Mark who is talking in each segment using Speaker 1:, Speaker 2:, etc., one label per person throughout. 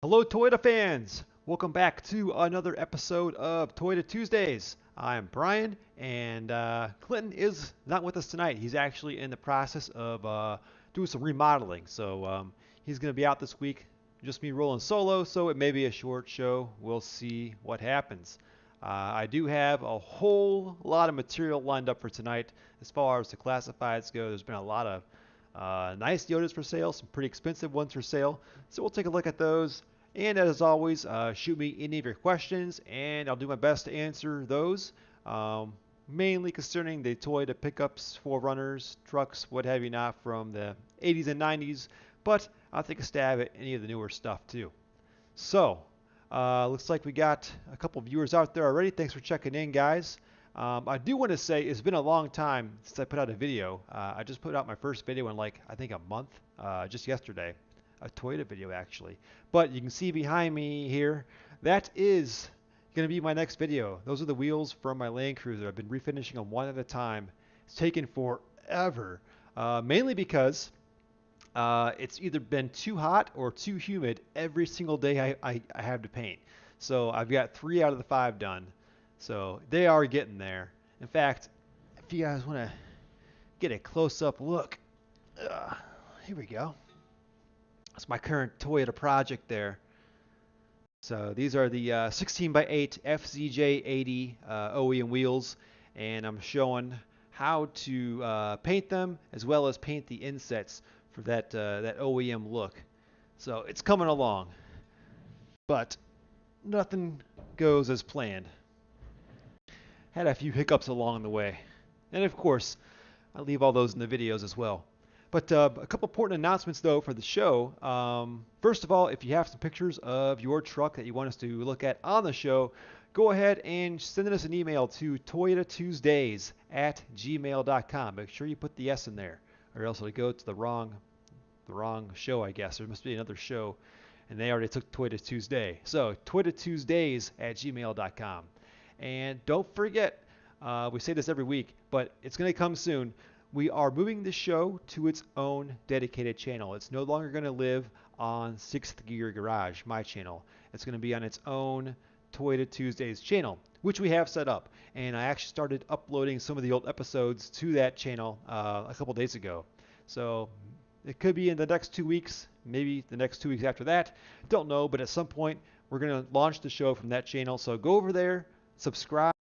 Speaker 1: Hello, Toyota fans! Welcome back to another episode of Toyota Tuesdays. I'm Brian, and Clinton is not with us tonight. He's actually in the process of doing some remodeling, so he's going to be out this week. Just me rolling solo, so it may be a short show. We'll see what happens. I do have a whole lot of material lined up for tonight as far as the classifieds go. There's been a lot of nice Toyotas for sale, some pretty expensive ones for sale. So we'll take a look at those. And as always, shoot me any of your questions, and I'll do my best to answer those. Mainly concerning the Toyota pickups, 4Runners, trucks, what have you not, from the 80s and 90s. But I'll take a stab at any of the newer stuff too. So, looks like we got a couple viewers out there already. Thanks for checking in, guys. I do want to say it's been a long time since I put out a video. I just put out my first video in like, I think a month, just yesterday. A Toyota video, actually. But you can see behind me here, that is going to be my next video. Those are the wheels from my Land Cruiser. I've been refinishing them one at a time. It's taken forever, mainly because it's either been too hot or too humid every single day I have to paint. So I've got 3 out of the 5 done. So they are getting there. In fact, if you guys want to get a close-up look, here we go. That's my current Toyota project there. So these are the 16 by 8 FZJ80 OEM wheels, and I'm showing how to paint them as well as paint the insets for that OEM look. So it's coming along, but nothing goes as planned. Had a few hiccups along the way, and of course, I leave all those in the videos as well. But a couple important announcements, though, for the show. First of all, if you have some pictures of your truck that you want us to look at on the show, go ahead and send us an email to toyotatuesdays@gmail.com. Make sure you put the S in there, or else it'll go to the wrong show, I guess. There must be another show, and they already took Toyota Tuesday. So toyotatuesdays@gmail.com. And don't forget, we say this every week, but it's going to come soon. We are moving the show to its own dedicated channel. It's no longer going to live on Sixth Gear Garage, my channel. It's going to be on its own Toyota Tuesdays channel, which we have set up. And I actually started uploading some of the old episodes to that channel a couple days ago. So it could be in the next 2 weeks, maybe the next 2 weeks after that. Don't know, but at some point we're going to launch the show from that channel. So go over there, subscribe.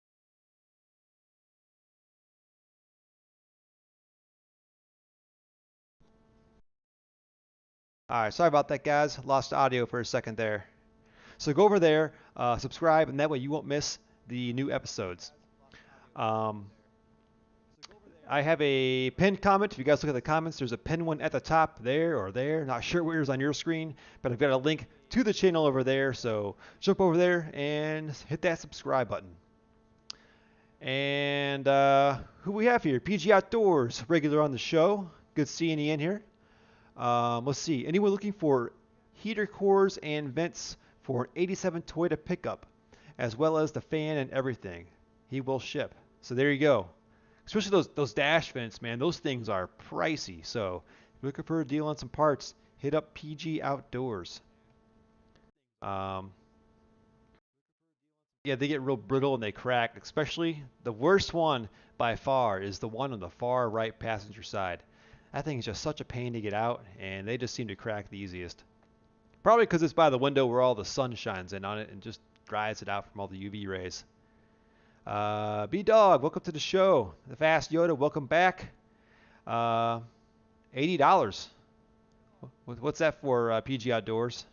Speaker 1: All right, sorry about that, guys. Lost audio for a second there. So go over there, subscribe, and that way you won't miss the new episodes. Um, I have a pinned comment. If you guys look at the comments, there's a pinned one at the top there or there. Not sure where it's on your screen, but I've got a link to the channel over there. So jump over there and hit that subscribe button. And who we have here? PG Outdoors, regular on the show. Good seeing you in here. Let's see. Anyone looking for heater cores and vents for an 87 Toyota pickup, as well as the fan and everything? He will ship. So there you go. Especially those dash vents, man. Those things are pricey. So if you're looking for a deal on some parts, hit up PG Outdoors. Um, yeah, they get real brittle and they crack. Especially the worst one by far is the one on the far right passenger side. That thing is just such a pain to get out, and they just seem to crack the easiest. Probably because it's by the window where all the sun shines in on it and just dries it out from all the UV rays. B-Dog, welcome to the show. The Fast Yoda, welcome back. $80. What's that for, PG Outdoors?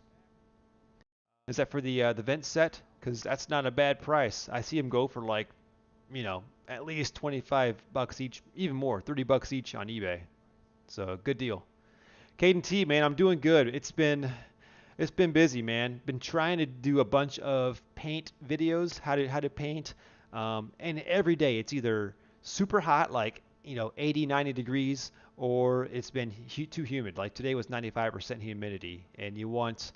Speaker 1: Is that for the vent set? Because that's not a bad price. I see them go for like, at least 25 bucks each, even more, 30 bucks each on eBay. So good deal. Caden T, man, I'm doing good. It's been busy, man. Been trying to do a bunch of paint videos, how to paint, and every day it's either super hot, like 80, 90 degrees, or it's been too humid. Like today was 95% humidity, and you want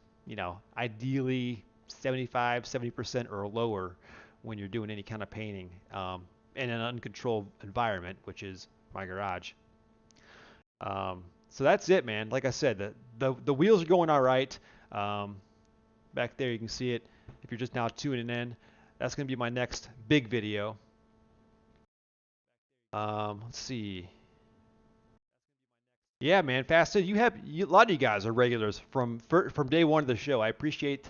Speaker 1: ideally 75, 70% or lower when you're doing any kind of painting in an uncontrolled environment, which is my garage. So that's it, man. Like I said, the wheels are going all right. back there. You can see it if you're just now tuning in. That's going to be my next big video. Let's see. Yeah, man, Fasted. A lot of you guys are regulars from day one of the show. I appreciate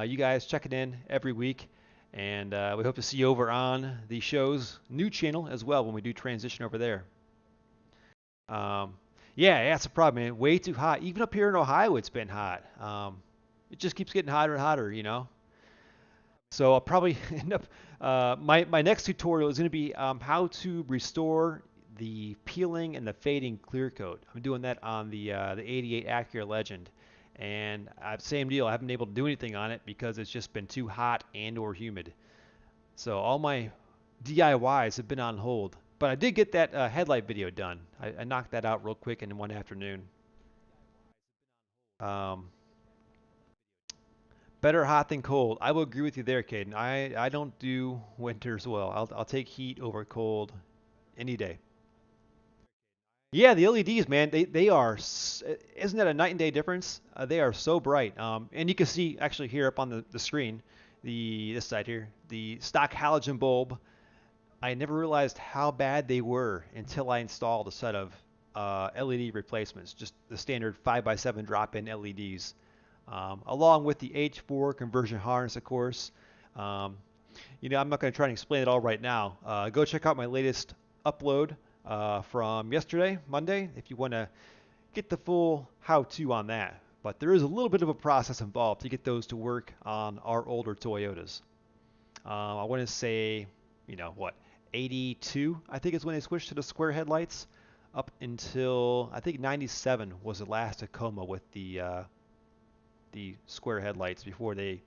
Speaker 1: you guys checking in every week, and we hope to see you over on the show's new channel as well when we do transition over there. Um, yeah, that's a problem, man. Way too hot. Even up here in Ohio, it's been hot. It just keeps getting hotter and hotter. So I'll probably end up. My next tutorial is going to be how to restore the peeling and the fading clear coat. I'm doing that on the 88 Acura Legend, and same deal. I haven't been able to do anything on it because it's just been too hot and/or humid. So all my DIYs have been on hold. But I did get that headlight video done. I knocked that out real quick in one afternoon. Um, Better hot than cold. I will agree with you there, Caden. I don't do winters well. I'll take heat over cold any day. Yeah, the LEDs, man, they are. Isn't that a night and day difference? They are so bright. And you can see actually here up on the screen, this side here, the stock halogen bulb. I never realized how bad they were until I installed a set of LED replacements, just the standard 5x7 drop-in LEDs, along with the H4 conversion harness, of course. Um, I'm not going to try and explain it all right now. Go check out my latest upload from yesterday, Monday, if you want to get the full how-to on that. But there is a little bit of a process involved to get those to work on our older Toyotas. I want to say, what, 82, I think is when they switched to the square headlights, up until I think 97 was the last Tacoma with the square headlights before they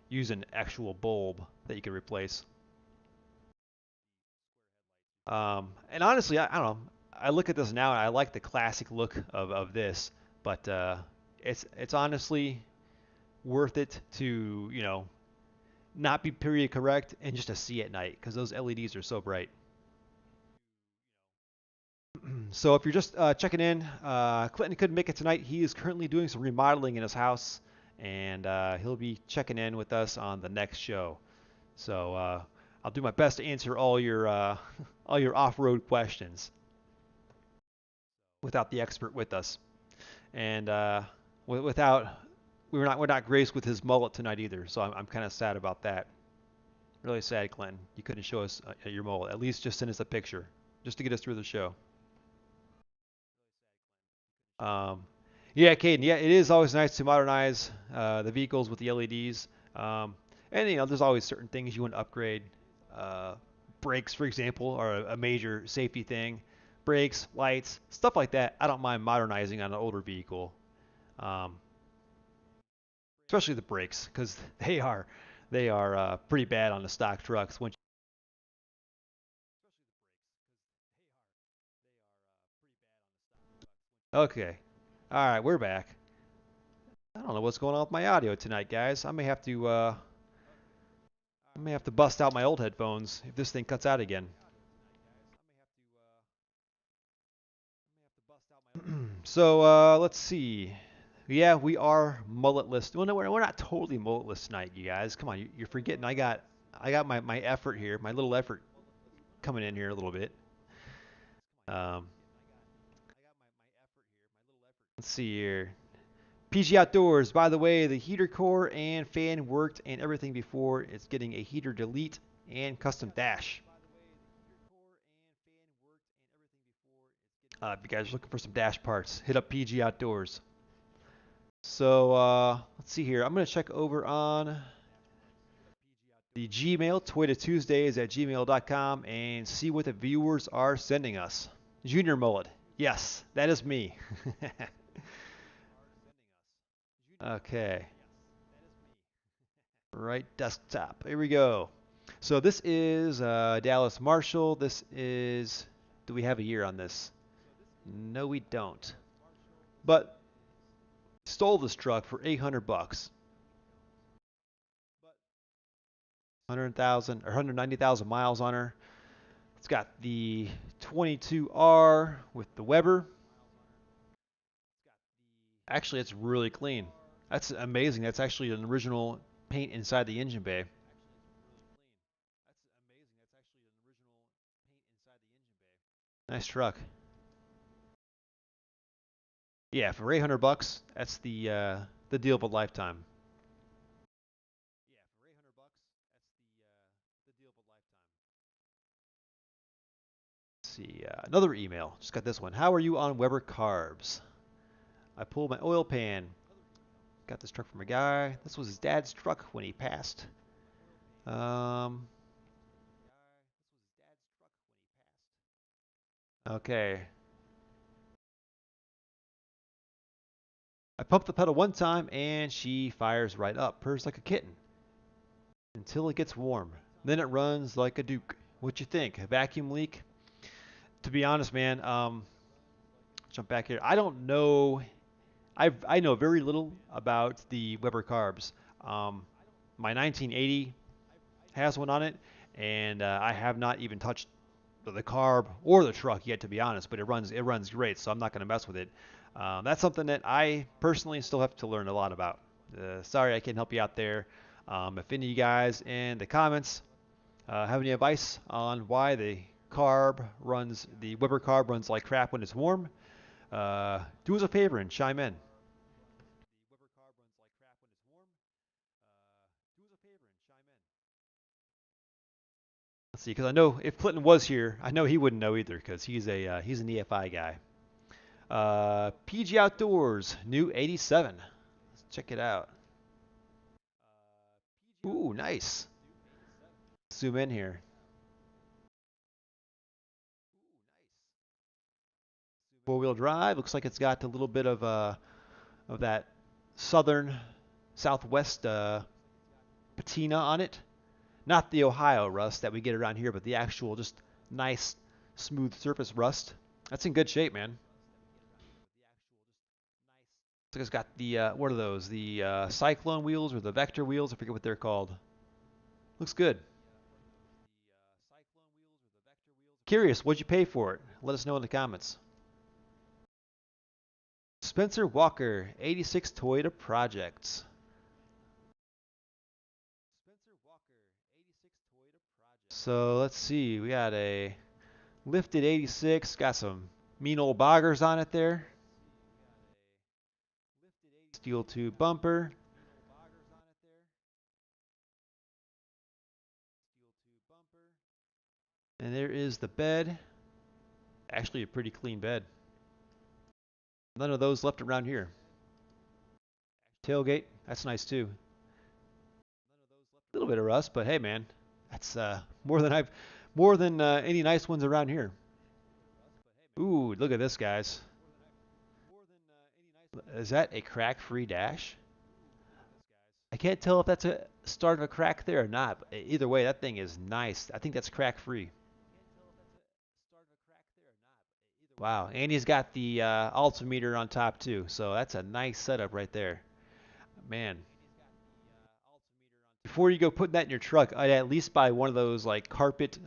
Speaker 1: use an actual bulb that you can replace. And honestly, I don't know. I look at this now and I like the classic look of this, but it's honestly worth it to not be period correct and just to see at night because those LEDs are so bright. So if you're just checking in, Clinton couldn't make it tonight. He is currently doing some remodeling in his house, and he'll be checking in with us on the next show. So I'll do my best to answer all your all your off-road questions without the expert with us, and without we're not graced with his mullet tonight either. So I'm kind of sad about that. Really sad, Clinton. You couldn't show us your mullet. At least just send us a picture, just to get us through the show. Um, yeah, Caden. Yeah, it is always nice to modernize the vehicles with the LEDs. And there's always certain things you want to upgrade. Uh, Brakes, for example, are a major safety thing. Brakes, lights, stuff like that. I don't mind modernizing on an older vehicle, um, especially the brakes, because they are pretty bad on the stock trucks. Okay, all right, we're back. I don't know what's going on with my audio tonight, guys. I may have to bust out my old headphones if this thing cuts out again. So let's see. Yeah, we are mulletless. Well, no, we're not totally mulletless tonight, you guys. Come on, you're forgetting. I got my effort here, my little effort coming in here a little bit. Um, let's see here. PG Outdoors. By the way, the heater core and fan worked and everything before. It's getting a heater delete and custom dash. If you guys are looking for some dash parts, hit up PG Outdoors. So let's see here. I'm gonna check over on the Gmail, Tuesdays at gmail.com, and see what the viewers are sending us. Junior Mullet. Yes, that is me. Okay. Right desktop. Here we go. So this is Dallas Marshall. This is. Do we have a year on this? No, we don't. But stole this truck for 800 bucks. 100,000 or 190,000 miles on her. It's got the 22R with the Weber. Actually, it's really clean. That's amazing. That's actually an original paint inside the engine bay. Nice truck. Yeah, for 800 bucks, that's the deal of a lifetime. Let's see, another email. Just got this one. How are you on Weber carbs? I pulled my oil pan. Got this truck from a guy. This was his dad's truck when he passed. Um, okay. I pumped the pedal one time and she fires right up, purrs like a kitten until it gets warm. Then it runs like a duke. What you think? A vacuum leak? To be honest, man, jump back here. I don't know. I know very little about the Weber carbs. Um, my 1980 has one on it, and I have not even touched the carb or the truck yet, to be honest. But it runs great, so I'm not going to mess with it. That's something that I personally still have to learn a lot about. Sorry, I can't help you out there. If any of you guys in the comments have any advice on why the Weber carb runs like crap when it's warm, do us a favor and chime in. Let's see, because I know if Clinton was here, I know he wouldn't know either, because he's an EFI guy. PG Outdoors, new 87. Let's check it out. Ooh, nice. Zoom in here. Four-wheel drive. Looks like it's got a little bit of that southern southwest patina on it. Not the Ohio rust that we get around here, but the actual just nice smooth surface rust. That's in good shape, man. Looks like it's got the what are those? The Cyclone wheels or the Vector wheels? I forget what they're called. Looks good. Curious, what'd you pay for it? Let us know in the comments. Spencer Walker, 86 Toyota Projects. So let's see, we got a lifted 86, got some mean old boggers on it there. Steel tube bumper. And there is the bed. Actually a pretty clean bed. None of those left around here. Tailgate, that's nice too. A little bit of rust, but hey man, that's more than any nice ones around here. Ooh, look at this, guys. Is that a crack-free dash? I can't tell if that's a start of a crack there or not. But either way, that thing is nice. I think that's crack-free. Wow, and he's got the altimeter on top too, so that's a nice setup right there. Man, before you go putting that in your truck, I'd at least buy one of those like carpet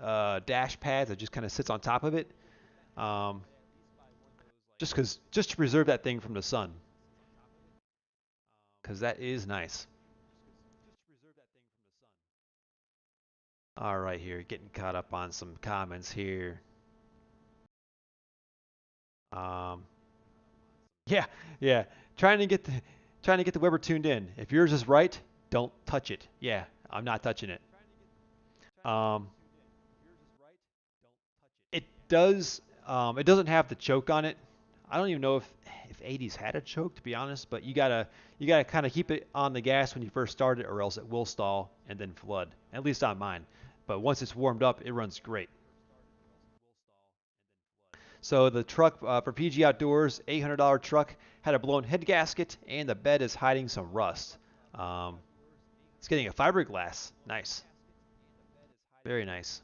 Speaker 1: dash pads that just kind of sits on top of it, um, just to preserve that thing from the sun, because that is nice. All right, here, getting caught up on some comments here. Um, yeah, yeah, trying to get the trying to get the Weber tuned in. If yours is right, don't touch it. Yeah, I'm not touching it. Um, it does. It doesn't have the choke on it. I don't even know if 80s had a choke to be honest, but you gotta kind of keep it on the gas when you first start it, or else it will stall and then flood. At least on mine. But once it's warmed up, it runs great. So the truck for PG Outdoors, $800 truck, had a blown head gasket, and the bed is hiding some rust. Um, it's getting a fiberglass. Nice, very nice.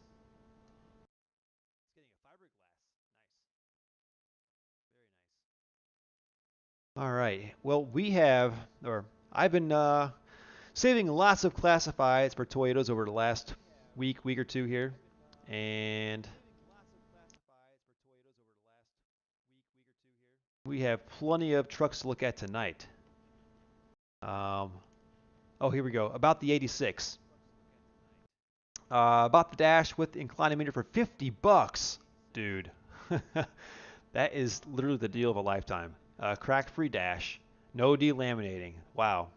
Speaker 1: All right. Well, I've been saving lots of classifieds for Toyotas over the last week or two here, and we have plenty of trucks to look at tonight. Um, oh, here we go. About the 86. Bought the dash with the inclinometer for 50 bucks, dude. That is literally the deal of a lifetime. Crack-free dash, no delaminating. Wow.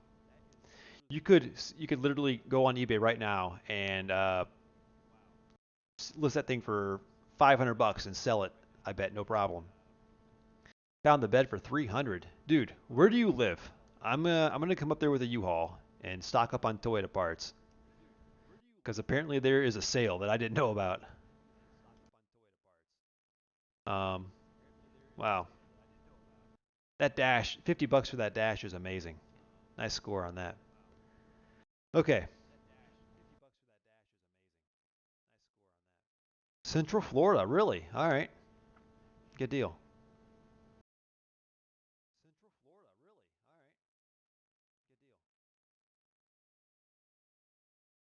Speaker 1: You could literally go on eBay right now and list that thing for 500 bucks and sell it. I bet no problem. Found the bed for 300. Dude, where do you live? I'm gonna come up there with a U-Haul and stock up on Toyota parts because apparently there is a sale that I didn't know about. Um, wow. That dash, 50 bucks for that dash is amazing. Nice score on that. Okay. Central Florida, really? All right. Good deal.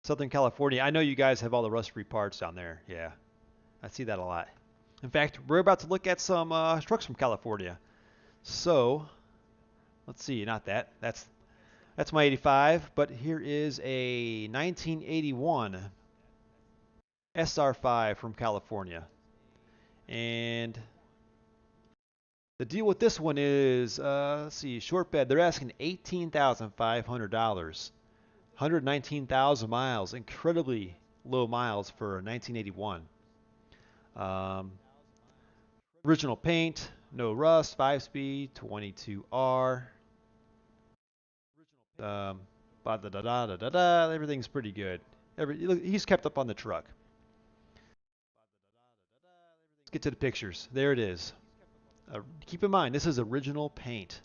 Speaker 1: Southern California. I know you guys have all the rust-free parts down there. Yeah, I see that a lot. In fact, we're about to look at some trucks from California. So, let's see, not that. That's my 85, but here is a 1981 SR5 from California. And the deal with this one is, let's see, short bed. They're asking $18,500. 119,000 miles. Incredibly low miles for a 1981. Um, Original paint, no rust, 5 speed, 22R. Um, da da da da da da. Everything's pretty good. He's kept up on the truck. Let's get to the pictures. There it is. Keep in mind, this is original paint.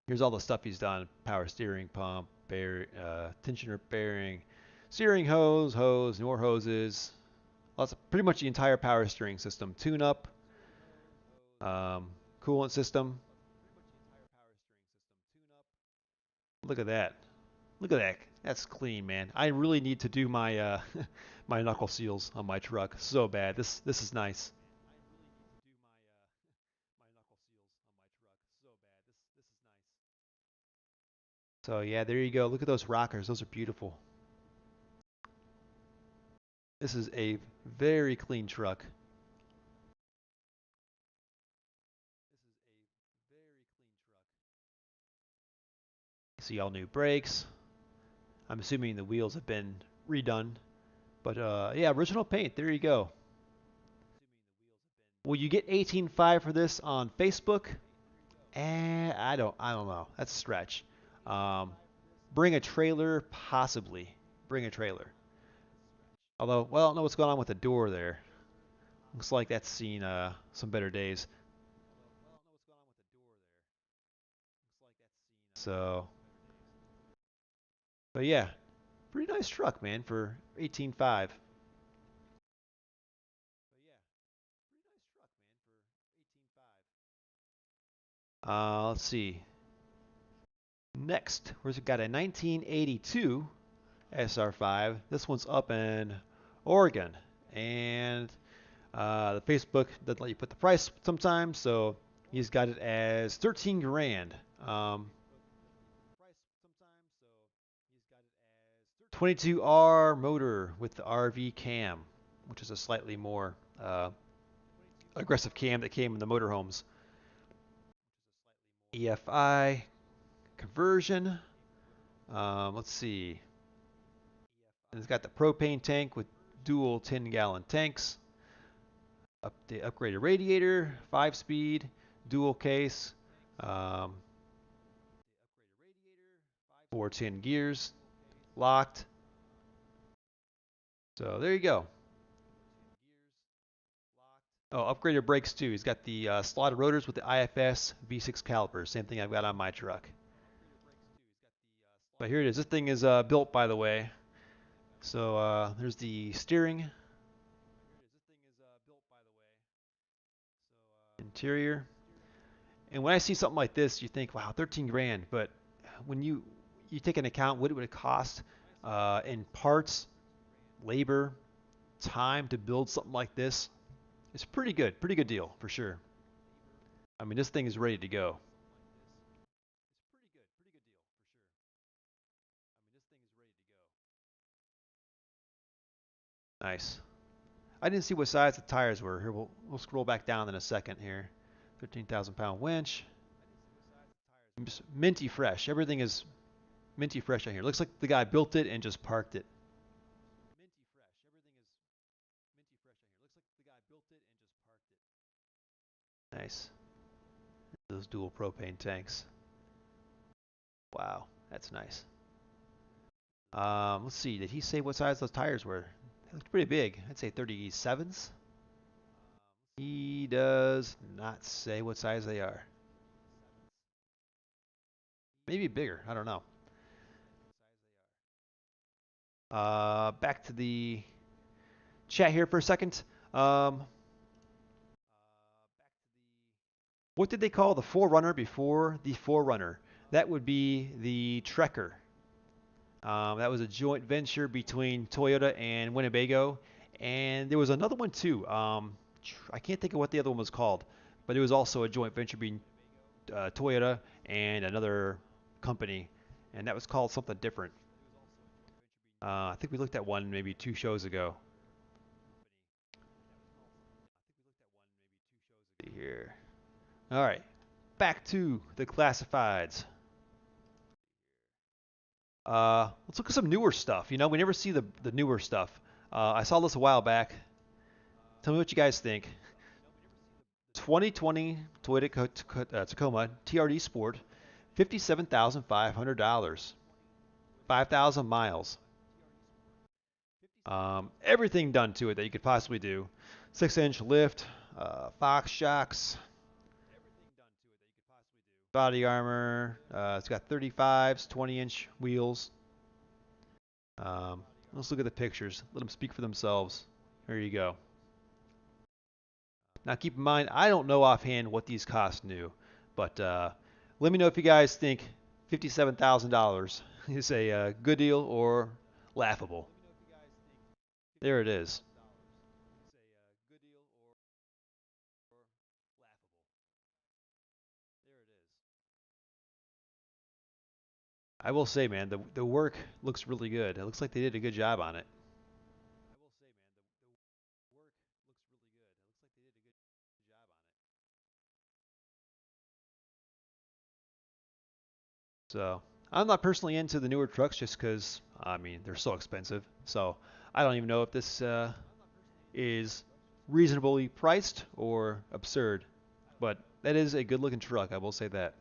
Speaker 1: Here's all the stuff he's done: power steering pump, tensioner bearing, steering hose, more hoses. Lots of, pretty much the entire power steering system. Tune up, um, coolant system. Look at that. Look at that. That's clean, man. I really need to do my my knuckle seals on my truck so bad. This is nice. So yeah, there you go. Look at those rockers. Those are beautiful. This is a very clean truck. See all new brakes. I'm assuming the wheels have been redone. But yeah, original paint. There you go. Will you get 18.5 for this on Facebook? I don't know. That's a stretch. Um, bring a trailer, possibly. Bring a trailer. Although, well, I don't know what's going on with the door there. Looks like that's seen some better days. So, but yeah, pretty nice truck, man, for 18.5. Let's see. Next, we've got a 1982 SR5. This one's up in Oregon, and the Facebook doesn't let you put the price sometimes, so he's got it as 13 grand. 22R motor with the RV cam, which is a slightly more aggressive cam that came in the motorhomes. EFI conversion. Let's see. And it's got the propane tank with dual 10-gallon tanks. The upgraded radiator, 5 speed, dual case, um, 410 gears, locked. So there you go. Oh, upgraded brakes too. He's got the slotted rotors with the IFS V6 calipers. Same thing I've got on my truck. But here it is. This thing is built, by the way. So there's the steering, interior. And when I see something like this, you think, wow, 13 grand. But when you take into account what it would cost in parts, labor, time to build something like this, it's pretty good deal for sure. I mean, this thing is ready to go. Nice. I didn't see what size the tires were. Here, we'll scroll back down in a second here. 13,000-pound winch. Just minty fresh. Everything is minty fresh on here. Looks like the guy built it and just parked it. Nice. Those dual propane tanks. Wow, that's nice. Let's see. Did he say what size those tires were? They looked pretty big. I'd say 37s. He does not say what size they are. Maybe bigger. I don't know. Back to the chat here for a second. What did they call the Forerunner before the Forerunner? That would be the Trekker. That was a joint venture between Toyota and Winnebago. And there was another one too. I can't think of what the other one was called, but it was also a joint venture between Toyota and another company, and that was called something different. I think we looked at one maybe 2 shows ago. Let's see here. All right, back to the classifieds. Let's look at some newer stuff. You know, we never see the newer stuff. I saw this a while back. Tell me what you guys think. 2020 Toyota Tacoma TRD Sport, $57,500, 5,000 miles. Everything done to it that you could possibly do. 6-inch lift, Fox shocks, body armor. It's got 35s, 20-inch wheels. Let's look at the pictures. Let them speak for themselves. There you go. Now keep in mind, I don't know offhand what these cost new, but let me know if you guys think $57,000 is a good deal or laughable. There it is. I will say, man, the work looks really good. It looks like they did a good job on it. So I'm not personally into the newer trucks just because, I mean, they're so expensive. So I don't even know if this is reasonably priced or absurd. But that is a good looking truck, I will say that.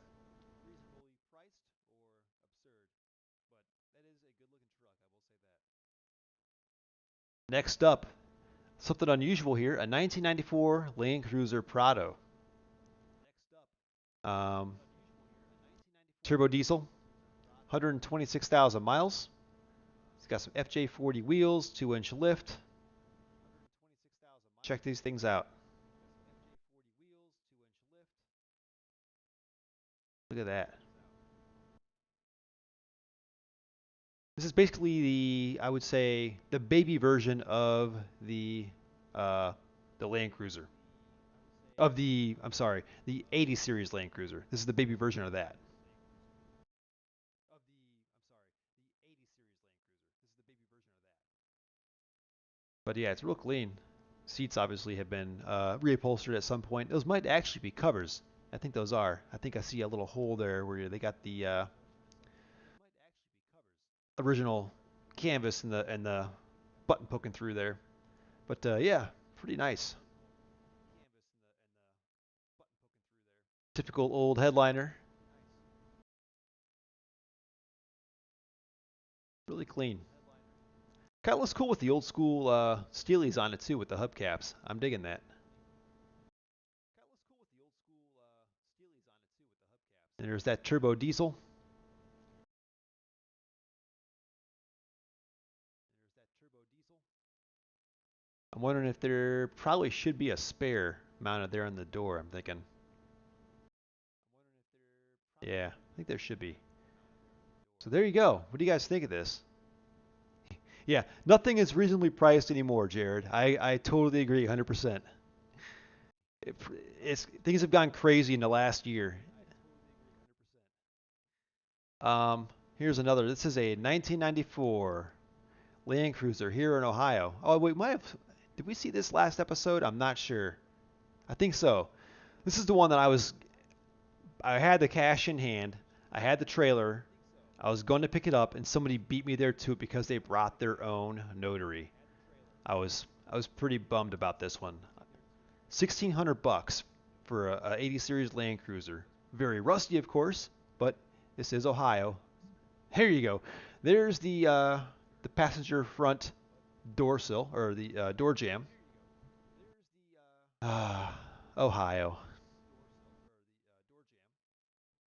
Speaker 1: Next up, something unusual here, a 1994 Land Cruiser Prado. Um, Turbo diesel, 126,000 miles. It's got some FJ40 wheels, 2-inch lift. Check these things out. Look at that. This is basically I would say, the baby version of uh, the Land Cruiser. I'm sorry, the 80 series Land Cruiser. This is the baby version of that. But yeah, it's real clean. Seats obviously have been reupholstered at some point. Those might actually be covers. I think those are. I think I see a little hole there where they got the original canvas and the button poking through there. But yeah, pretty nice. Typical old headliner. Really clean. Kind of looks cool with the old school Steelies on it too, with the hubcaps. I'm digging that. And there's that turbo diesel. I'm wondering if there probably should be a spare mounted there on the door. I'm thinking. Yeah, I think there should be. So there you go. What do you guys think of this? Yeah, nothing is reasonably priced anymore, Jared. I totally agree 100%. It, things have gone crazy in the last year. Here's another. This is a 1994 Land Cruiser here in Ohio. Oh, wait, did we see this last episode? I'm not sure. I think so. This is the one that I had the cash in hand. I had the trailer. I was going to pick it up, and somebody beat me there to it because they brought their own notary. I was pretty bummed about this one. 1,600 bucks for a 80 series Land Cruiser. Very rusty, of course, but this is Ohio. Here you go. There's the passenger front door sill or the door jamb. Ah, Ohio.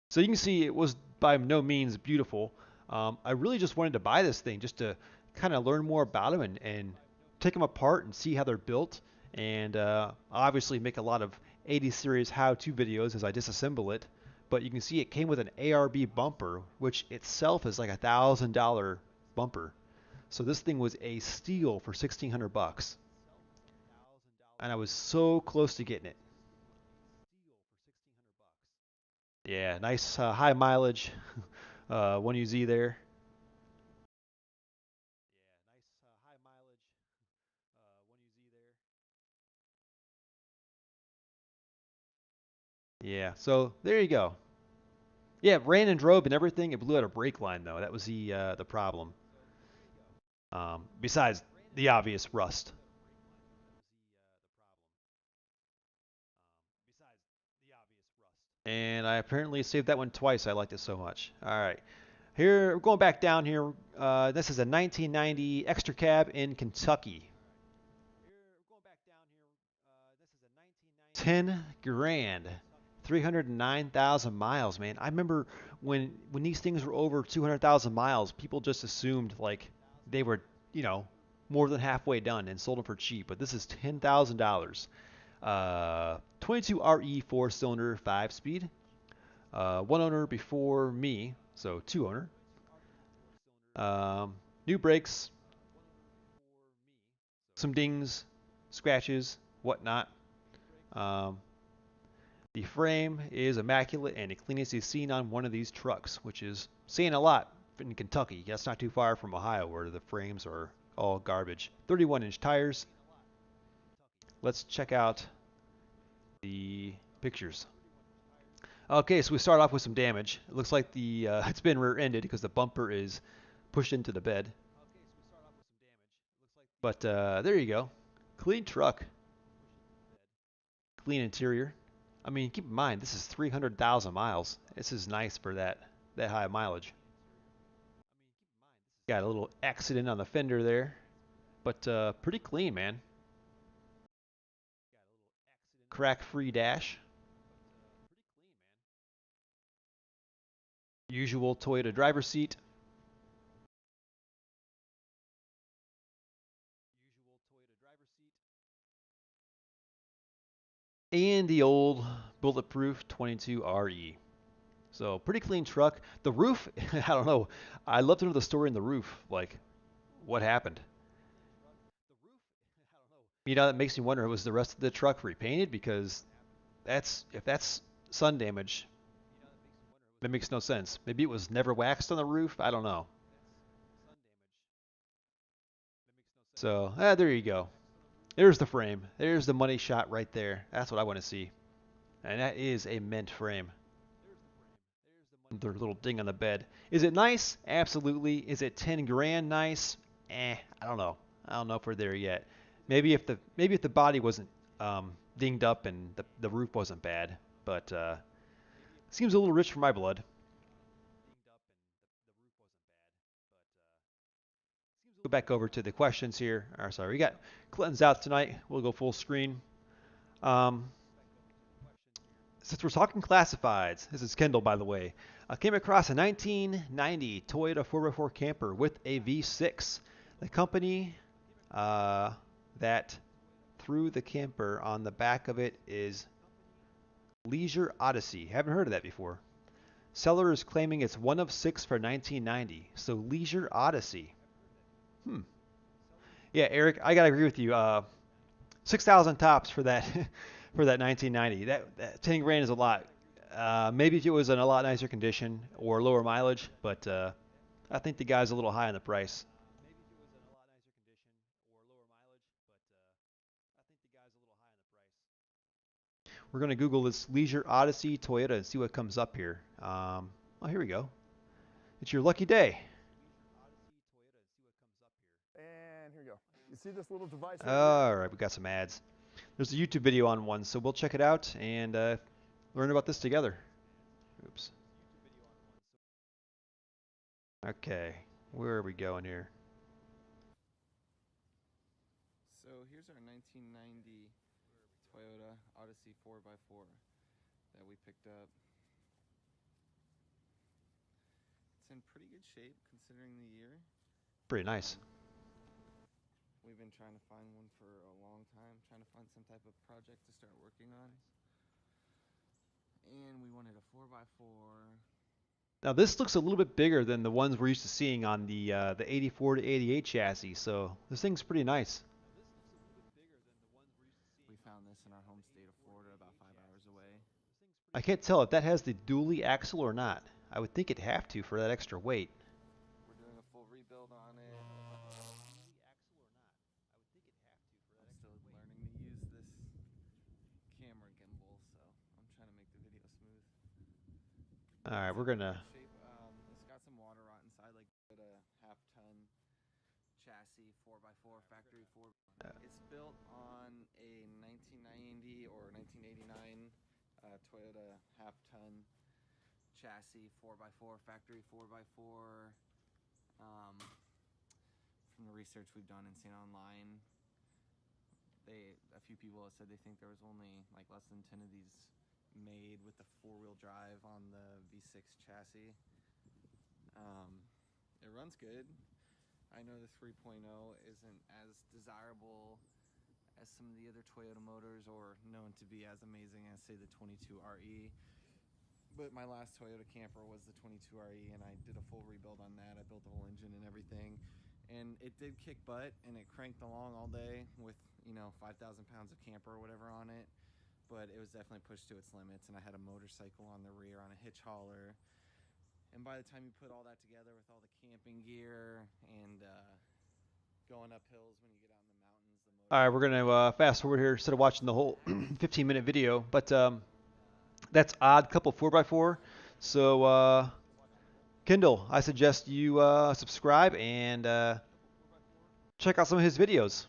Speaker 1: So you can see it was by no means beautiful. I really just wanted to buy this thing just to kind of learn more about them and take them apart and see how they're built. And obviously make a lot of 80 series how-to videos as I disassemble it. But you can see it came with an ARB bumper, which itself is like $1,000 bumper. So this thing was a steal for 1,600 bucks, and I was so close to getting it. Yeah, nice high mileage 1UZ there. Yeah, so there you go. Yeah, it ran and drove and everything. It blew out a brake line though. That was the problem. Besides the obvious rust. And I apparently saved that one twice. I liked it so much. All right, here we're going back down here. This is a 1990 extra cab in Kentucky. 10 grand. 309,000 miles, man. I remember when these things were over 200,000 miles, people just assumed like they were, you know, more than halfway done and sold them for cheap. But this is $10,000. 22 RE four-cylinder, five-speed. One owner before me, so two owner. New brakes, some dings, scratches, whatnot. Um, The frame is immaculate and the cleanest you've seen on one of these trucks, which is saying a lot in Kentucky. That's not too far from Ohio where the frames are all garbage. 31-inch tires. Let's check out the pictures. Okay, so we start off with some damage. It looks like the it's been rear-ended because the bumper is pushed into the bed. But there you go. Clean truck, clean interior. I mean, keep in mind this is 300,000 miles. This is nice for that high mileage. Got a little accident on the fender there, but pretty clean, man. Crack-free dash. Usual Toyota driver seat. And the old bulletproof 22 RE. So pretty clean truck. The roof, I don't know. I'd love to know the story in the roof. Like, what happened? You know, that makes me wonder, was the rest of the truck repainted? Because if that's sun damage, that makes no sense. Maybe it was never waxed on the roof. I don't know. So, there you go. There's the frame. There's the money shot right there. That's what I want to see. And that is a mint frame. The little ding on the bed. Is it nice? Absolutely. Is it 10 grand nice? I don't know. I don't know if we're there yet. Maybe if the body wasn't dinged up and the roof wasn't bad, but seems a little rich for my blood. Go back over to the questions here. Or sorry, we got Clinton's out tonight. We'll go full screen. Um, since we're talking classifieds, this is Kendall, by the way. I came across a 1990 Toyota 4x4 camper with a V6. The company that threw the camper on the back of it is Leisure Odyssey. Haven't heard of that before. Seller is claiming it's one of six for 1990. So Leisure Odyssey. Hmm. Yeah, Eric, I gotta agree with you. 6,000 tops for that for that 1990. That 10 grand is a lot. Maybe if it was in a lot nicer condition or lower mileage, but I think the guy's a little high on the price. We're going to Google this Leisure Odyssey Toyota and see what comes up here. Oh, here we go. It's your lucky day.
Speaker 2: And here we go. You see this little device right here?
Speaker 1: All right, we got some ads. There's a YouTube video on one, so we'll check it out and learn about this together. Oops. Okay, where are we going here?
Speaker 3: So here's our 1990 Toyota Odyssey 4x4 that we picked up. It's in pretty good shape considering the year.
Speaker 1: Pretty nice.
Speaker 3: We've been trying to find one for a long time, trying to find some type of project to start working on. And we wanted a 4x4.
Speaker 1: Now this looks a little bit bigger than the ones we're used to seeing on the 84 to 88 chassis, so this thing's pretty nice.
Speaker 3: We found this in our home state of Florida, about 5 hours away.
Speaker 1: I can't tell if that has the dually axle or not. I would think it'd have to for that extra weight.
Speaker 3: We're doing a full rebuild on it. I'm still learning to use this camera gimbal, so I'm trying to make the video smooth.
Speaker 1: All right, we're gonna.
Speaker 3: It's got some water rot inside, like a half-ton chassis, 4x4 factory 4. It's built on a 1990 or 1989 Toyota half-ton chassis, 4x4 factory 4x4. From the research we've done and seen online, a few people have said they think there was only like less than 10 of these made with the four-wheel drive on the V6 chassis. It runs good. I know the 3.0 isn't as desirable as some of the other Toyota motors or known to be as amazing as, say, the 22RE. But my last Toyota camper was the 22RE, and I did a full rebuild on that. I built the whole engine and everything. And it did kick butt, and it cranked along all day with, 5,000 pounds of camper or whatever on it. But it was definitely pushed to its limits, and I had a motorcycle on the rear on a hitch hauler. And by the time you put all that together with all the camping gear and going up hills when you get out in the mountains,
Speaker 1: All right, we're gonna fast forward here instead of watching the whole 15-minute video. But that's odd couple 4x4. So Kindle, I suggest you subscribe and check out some of his videos.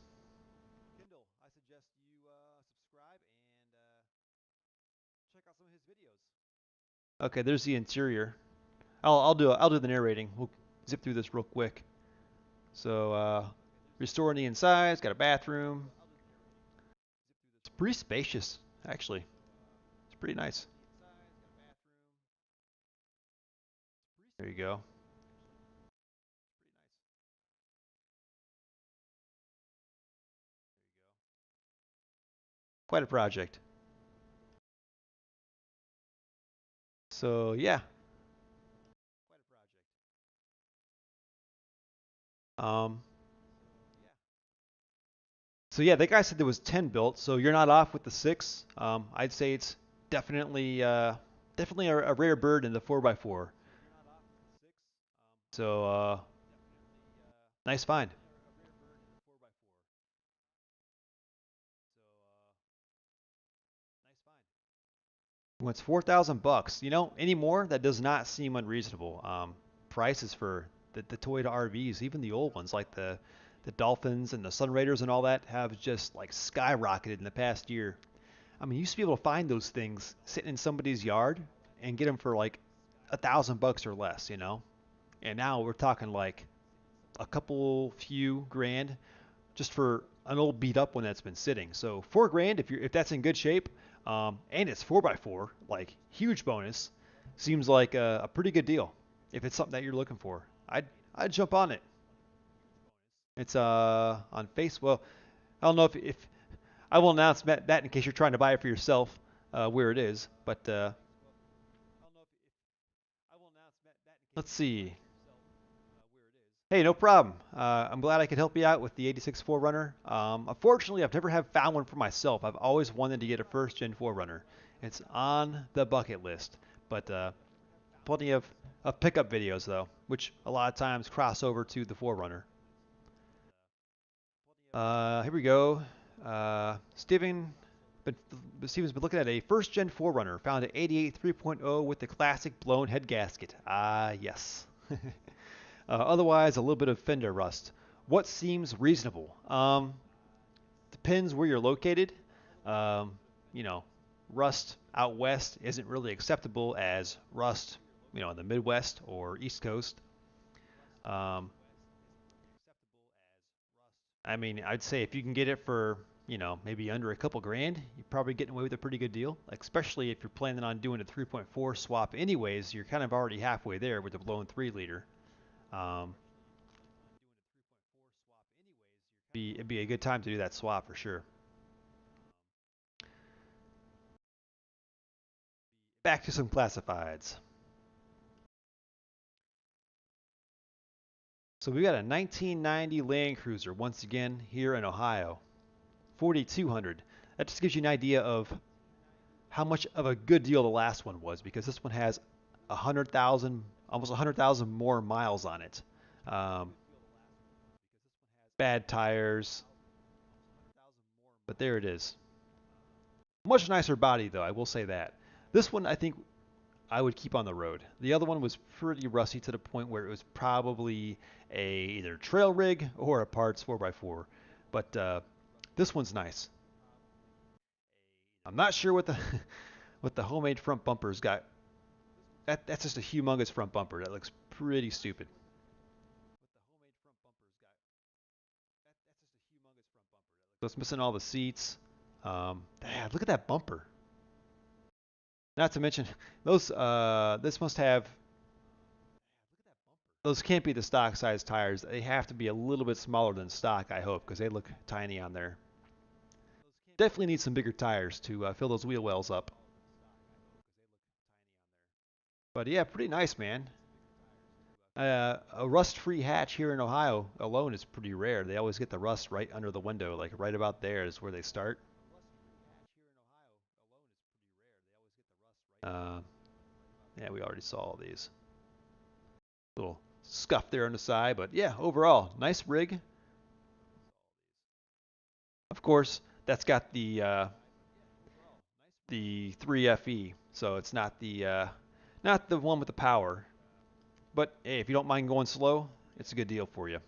Speaker 1: Okay, there's the interior. I'll do the narrating. We'll zip through this real quick. So restoring the inside. It's got a bathroom. It's pretty spacious, actually. It's pretty nice. There you go. Quite a project. So yeah. Um, so yeah, that guy said there was 10 built, so you're not off with the 6. I'd say it's definitely a rare bird in the 4x4. So nice find. When it's $4,000, anymore that does not seem unreasonable. Prices for the Toyota RVs, even the old ones like the Dolphins and the Sun Raiders and all that, have just like skyrocketed in the past year. I mean, you used to be able to find those things sitting in somebody's yard and get them for like $1,000 or less. And now we're talking like a couple few grand just for an old beat up one that's been sitting. So 4 grand if that's in good shape, and it's 4x4, like huge bonus, seems like a pretty good deal. If it's something that you're looking for, I'd jump on it. It's on Facebook. Well, I don't know if I will announce that in case you're trying to buy it for yourself, where it is. But let's see. Hey, no problem. I'm glad I could help you out with the 86 4Runner. Unfortunately, I've never have found one for myself. I've always wanted to get a first gen 4Runner. It's on the bucket list, but plenty of pickup videos though, which a lot of times cross over to the 4Runner. Here we go. Steven, but Steven's been looking at a first gen 4Runner, found an 88 3.0 with the classic blown head gasket. Ah, yes. Otherwise, a little bit of fender rust. What seems reasonable? Depends where you're located. Um, you know, rust out west isn't really acceptable as rust, in the Midwest or East Coast. Um, I mean, I'd say if you can get it for, maybe under a couple grand, you're probably getting away with a pretty good deal. Like, especially if you're planning on doing a 3.4 swap anyways, you're kind of already halfway there with the blown 3 liter. Um, it'd be a good time to do that swap for sure. Back to some classifieds. So we got a 1990 Land Cruiser once again here in Ohio, 4,200. That just gives you an idea of how much of a good deal the last one was because this one has 100,000, almost 100,000 more miles on it. Um, Bad tires, but there it is. Much nicer body though, I will say that. This one I think I would keep on the road. The other one was pretty rusty to the point where it was probably a either trail rig or a parts 4x4. But this one's nice. I'm not sure what the what the homemade front bumper's got. That's just a humongous front bumper. That looks pretty stupid. So it's missing all the seats. Look at that bumper. Not to mention those. This must have. Those can't be the stock size tires. They have to be a little bit smaller than stock, I hope, because they look tiny on there. Definitely need some bigger tires to fill those wheel wells up. But yeah, pretty nice, man. A rust-free hatch here in Ohio alone is pretty rare. They always get the rust right under the window, like right about there is where they start. Uh, yeah, we already saw all these. Little scuff there on the side, but yeah, overall, nice rig. Of course, that's got the 3FE, so it's not the one with the power. But hey, if you don't mind going slow, it's a good deal for you.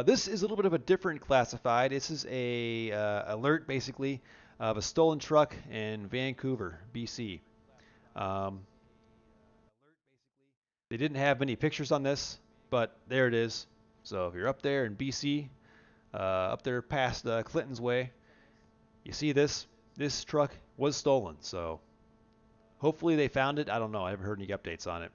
Speaker 1: This is a little bit of a different classified. This is a alert basically of a stolen truck in Vancouver, BC. Um, they didn't have many pictures on this, but there it is. So if you're up there in BC, up there past Clinton's Way, you see this. This truck was stolen. So hopefully they found it. I don't know. I haven't heard any updates on it.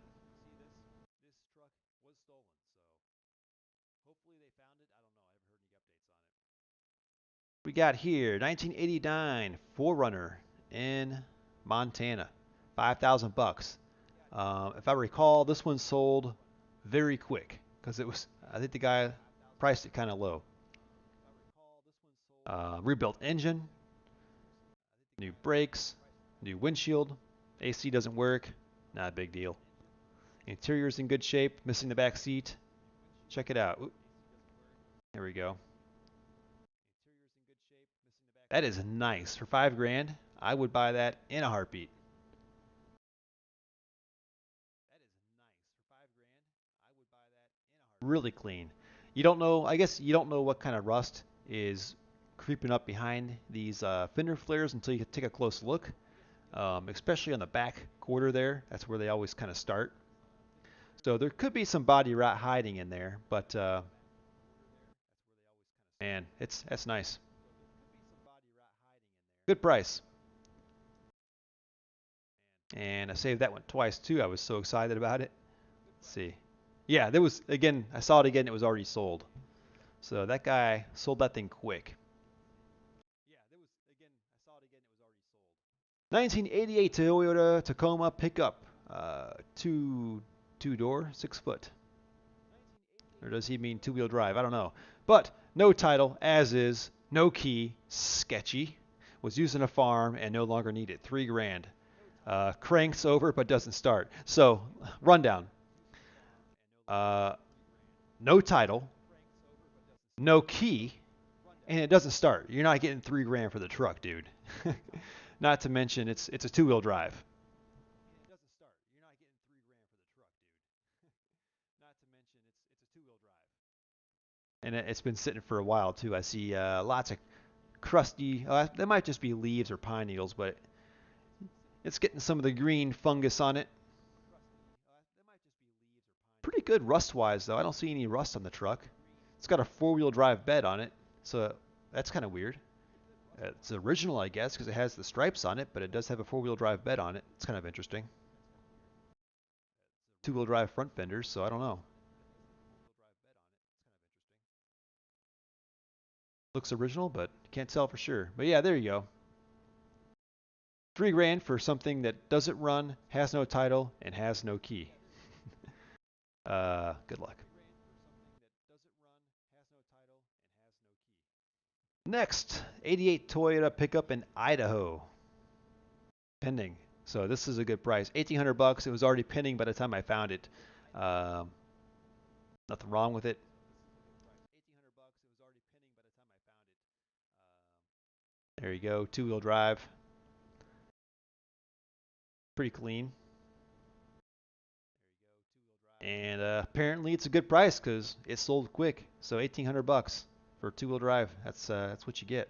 Speaker 1: We got here 1989 4Runner in Montana, 5,000 bucks. If I recall, this one sold very quick because it was. I think the guy priced it kind of low. Rebuilt engine, new brakes, new windshield. AC doesn't work. Not a big deal. Interior's in good shape. Missing the back seat. Check it out. Oop, there we go. That is nice for 5 grand. I would buy that in a heartbeat. Really clean. You don't know. I guess you don't know what kind of rust is creeping up behind these fender flares until you take a close look. Especially on the back quarter there. That's where they always kind of start. So there could be some body rot hiding in there, but man, that's nice. Good price. And I saved that one twice too. I was so excited about it. Let's see. Yeah, there was again. I saw it again. It was already sold. So that guy sold that thing quick. 1988 Toyota Tacoma pickup, two door, 6 foot. Or does he mean two-wheel drive? I don't know. But no title, as is, no key, sketchy. Was used in a farm and no longer needed. 3 grand. Cranks over but doesn't start. So, rundown. Uh, no title, no key, and it doesn't start. You're not getting 3 grand for the truck, dude. Not to mention it's a two-wheel drive. And it's been sitting for a while too. I see lots of crusty. That might just be leaves or pine needles, but it's getting some of the green fungus on it. Pretty good rust-wise though. I don't see any rust on the truck. It's got a 4-wheel drive bed on it, so that's kind of weird. It's original, I guess, because it has the stripes on it, but it does have a 4-wheel drive bed on it. It's kind of interesting. 2-wheel drive front fenders, so I don't know. Looks original, but can't tell for sure. But yeah, there you go. 3 grand for something that doesn't run, has no title, and has no key. Good luck. Next, 88 Toyota pickup in Idaho. Pending. So this is a good price. 1,800 bucks. It was already pending by the time I found it. Um, Nothing wrong with it. There you go. 2-wheel drive. Pretty clean. And apparently it's a good price because it sold quick. So 1,800 bucks for 2-wheel drive. That's what you get.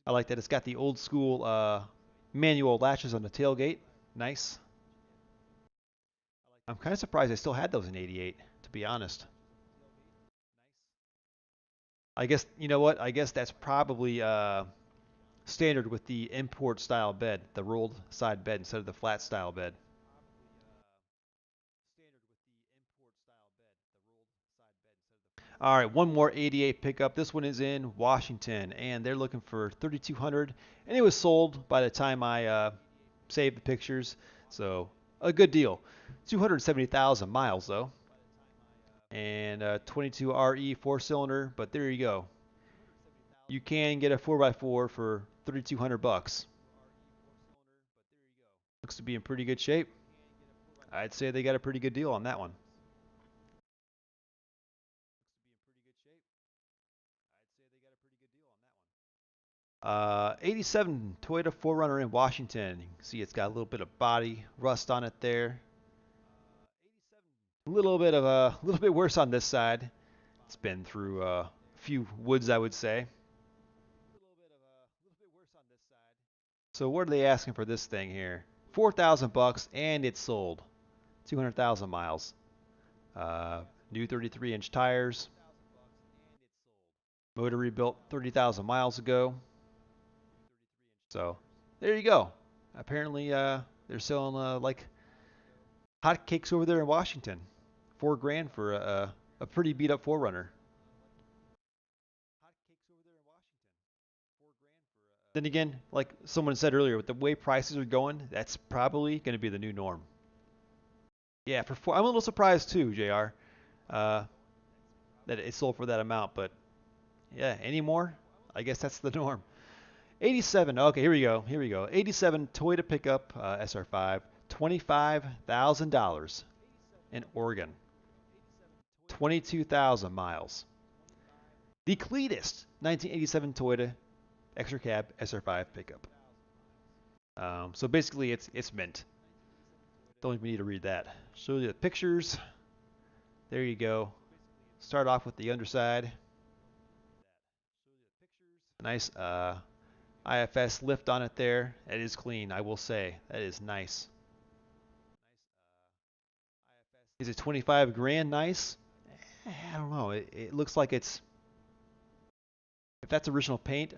Speaker 1: I like that it's got the old school manual latches on the tailgate. Nice. I'm kind of surprised I still had those in '88, to be honest. I guess you know what? I guess that's probably standard with the import style bed, the rolled side bed instead of the flat style bed. All right, one more '88 pickup. This one is in Washington, and they're looking for 3,200, and it was sold by the time I saved the pictures. So a good deal. 270,000 miles though, and 22 RE 4-cylinder. But there you go. You can get a 4x4 for 3,200 bucks. Looks to be in pretty good shape. I'd say they got a pretty good deal on that one. 87 Toyota 4Runner in Washington. You can see it's got a little bit of body rust on it there. A little bit worse on this side. It's been through a few woods, I would say. So what are they asking for this thing here? 4,000 bucks, and it's sold. 200,000 miles. New 33-inch tires. Motor rebuilt 30,000 miles ago. So there you go. Apparently, they're selling like hotcakes over there in Washington. 4 grand for a pretty beat up 4Runner. Then again, like someone said earlier, with the way prices are going, that's probably going to be the new norm. Yeah, I'm a little surprised too, Jr. Uh, that it sold for that amount, but yeah, any more? I guess that's the norm. 87. Okay, here we go. Here we go. 87 Toyota pickup SR5, $25,000 in Oregon. 22,000 miles. The cleanest 1987 Toyota extra cab SR5 pickup. So basically, it's mint. Don't even need to read that. Show you the pictures. There you go. Start off with the underside. Nice IFS lift on it there. It is clean, I will say. That is nice. Is it 25 grand nice? I don't know. It looks like it's, if that's original paint,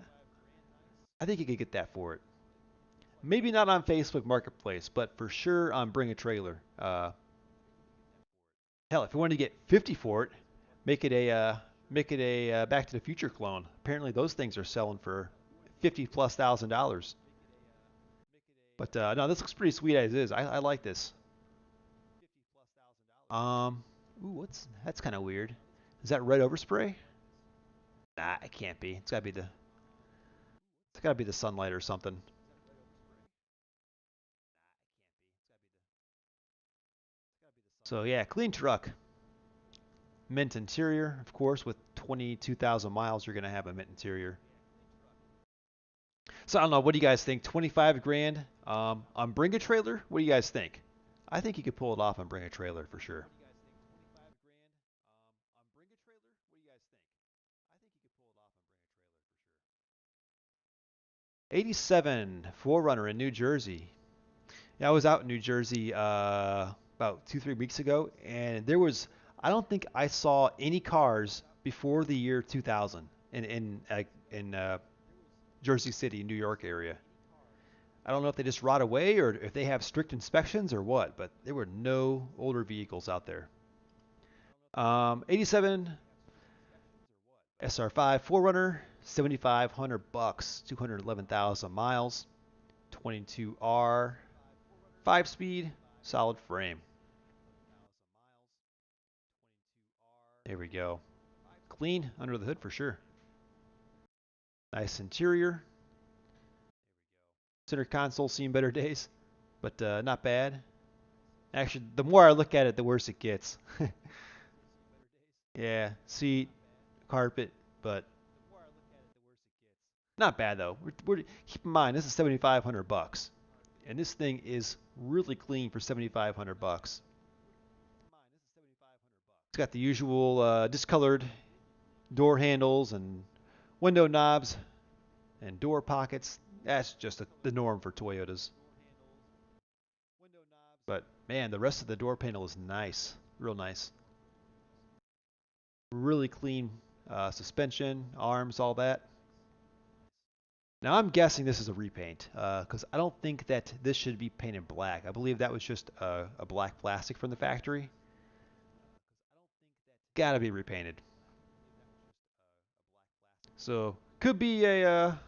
Speaker 1: I think you could get that for it. Maybe not on Facebook Marketplace, but for sure on Bring a Trailer. Hell, if you wanted to get 50 for it, make it a Back to the Future clone. Apparently those things are selling for 50 plus $1,000. But no, this looks pretty sweet as is. I like this. Ooh, that's kind of weird. Is that red overspray? Nah, it can't be. It's gotta be the sunlight or something. So yeah, clean truck. Mint interior, of course, with 22,000 miles, you're gonna have a mint interior. So I don't know. What do you guys think? 25 grand on Bring a Trailer? What do you guys think? I think you could pull it off on Bring a Trailer for sure. 87 4Runner in New Jersey. Yeah, I was out in New Jersey about 2, 3 weeks ago, and I don't think I saw any cars before the year 2000 in Jersey City, New York area. I don't know if they just rot away or if they have strict inspections or what, but there were no older vehicles out there. 87 SR5 4Runner, 7,500 bucks, 211,000 miles, 22R, 5 speed, solid frame. There we go. Clean under the hood for sure. Nice interior. Center console seen better days, but not bad. Actually, the more I look at it, the worse it gets. Yeah, seat, carpet, but not bad though. Keep in mind this is 7,500 bucks, and this thing is really clean for 7,500 bucks. It's got the usual discolored door handles and window knobs and door pockets. That's just the norm for Toyotas. But man, the rest of the door panel is nice, real nice. Really clean suspension, arms, all that. Now I'm guessing this is a repaint because I don't think that this should be painted black. I believe that was just a black plastic from the factory. Gotta be repainted. So could be a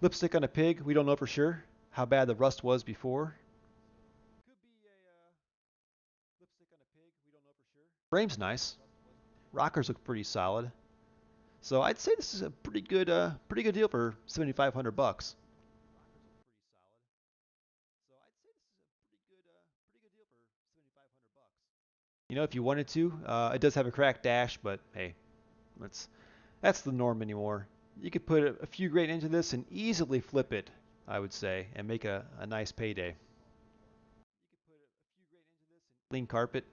Speaker 1: lipstick on a pig. We don't know for sure how bad the rust was before. Frame's nice. Rockers look pretty solid. So I'd say this is a pretty good deal for 7,500 bucks. You know, if you wanted to, it does have a cracked dash, but hey, that's that's the norm anymore. You could put a few grand into this and easily flip it, I would say, and make a nice payday. Clean carpet.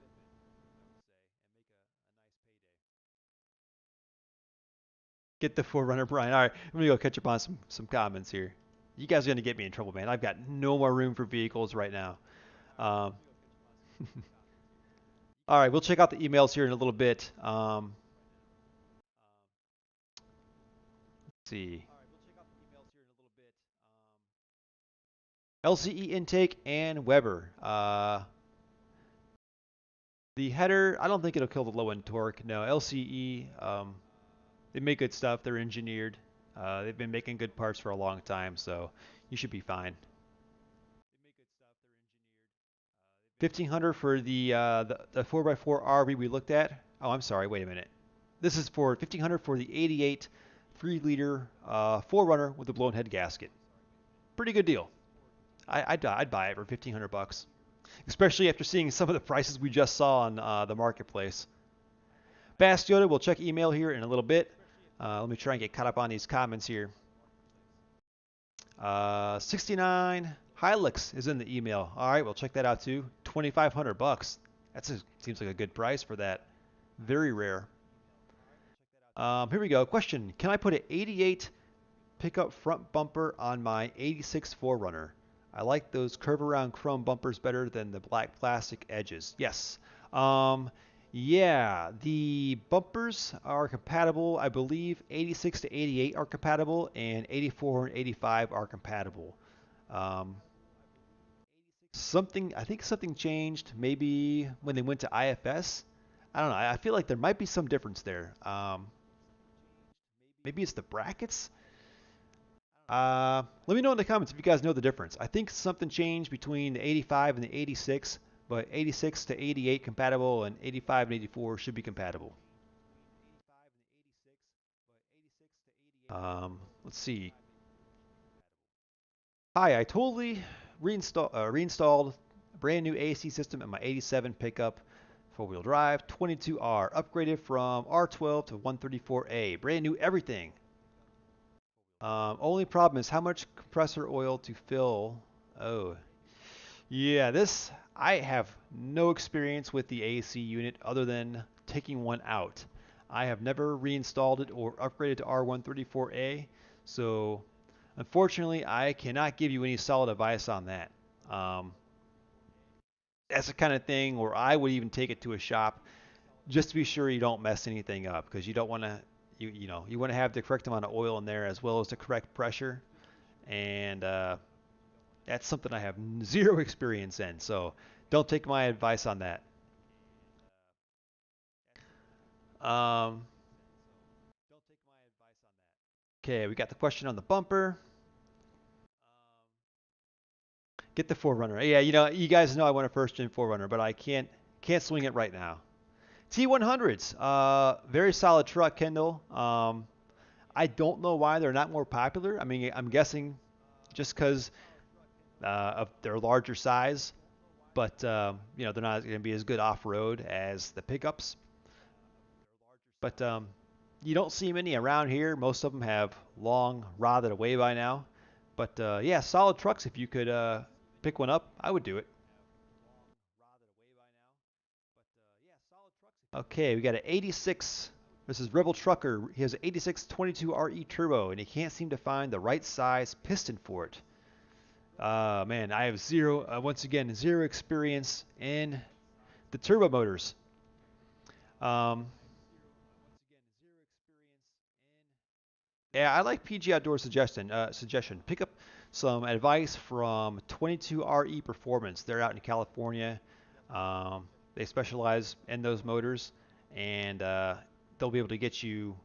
Speaker 1: Get the Forerunner, Brian. All right, I'm gonna go catch up on some comments here. You guys are gonna get me in trouble, man. I've got no more room for vehicles right now. Um, all right, we'll check out the emails here in a little bit. Let's see. LCE intake and Weber. The header, I don't think it'll kill the low end torque. No, LCE, they make good stuff. They're engineered. They've been making good parts for a long time, so you should be fine. 1,500 for the 4x4 RV we looked at. Oh, I'm sorry. Wait a minute. This is for 1,500 for the 88 3-liter 4Runner with a blown head gasket. Pretty good deal. I'd buy it for 1,500 bucks, especially after seeing some of the prices we just saw on the marketplace. Bastiota, we'll check email here in a little bit. Let me try and get caught up on these comments here. 69 Hilux is in the email. All right, we'll check that out too. 2,500 bucks. Seems like a good price for that. Very rare. Here we go. Question: can I put an 88 pickup front bumper on my 86 4Runner? I like those curve around chrome bumpers better than the black plastic edges. Yes. Um, yeah, the bumpers are compatible. I believe 86 to 88 are compatible, and 84 and 85 are compatible. Um, I think something changed maybe when they went to IFS. I don't know. I feel like there might be some difference there. Maybe it's the brackets. Let me know in the comments if you guys know the difference. I think something changed between the 85 and the 86, but 86 to 88 compatible, and 85 and 84 should be compatible. Let's see. Hi, I totally reinstalled a brand new AC system in my 87 pickup, four-wheel drive, 22R, upgraded from R12 to 134A, brand new everything. Only problem is how much compressor oil to fill. Oh, yeah, I have no experience with the AC unit other than taking one out. I have never reinstalled it or upgraded to R134A, so unfortunately, I cannot give you any solid advice on that. Um, that's the kind of thing where I would even take it to a shop just to be sure you don't mess anything up, because you don't want to you want to have the correct amount of oil in there as well as the correct pressure, and that's something I have zero experience in. So don't take my advice on that. Um, okay, we got the question on the bumper. Get the Forerunner. Yeah, you guys know I want a first gen Forerunner, but I can't swing it right now. T100s, very solid truck, Kendall. I don't know why they're not more popular. I mean, I'm guessing just because of their larger size, but they're not going to be as good off road as the pickups. But you don't see many around here. Most of them have long rotted away by now. But yeah, solid trucks. If you could pick one up, I would do it. Okay, we got an 86. This is Rebel Trucker. He has an 86 22RE Turbo, and he can't seem to find the right size piston for it. Man, I have once again, zero experience in the turbo motors. Um, yeah, I like PG Outdoor suggestion. Pick up some advice from 22RE Performance. They're out in California. They specialize in those motors, and they'll be able to get you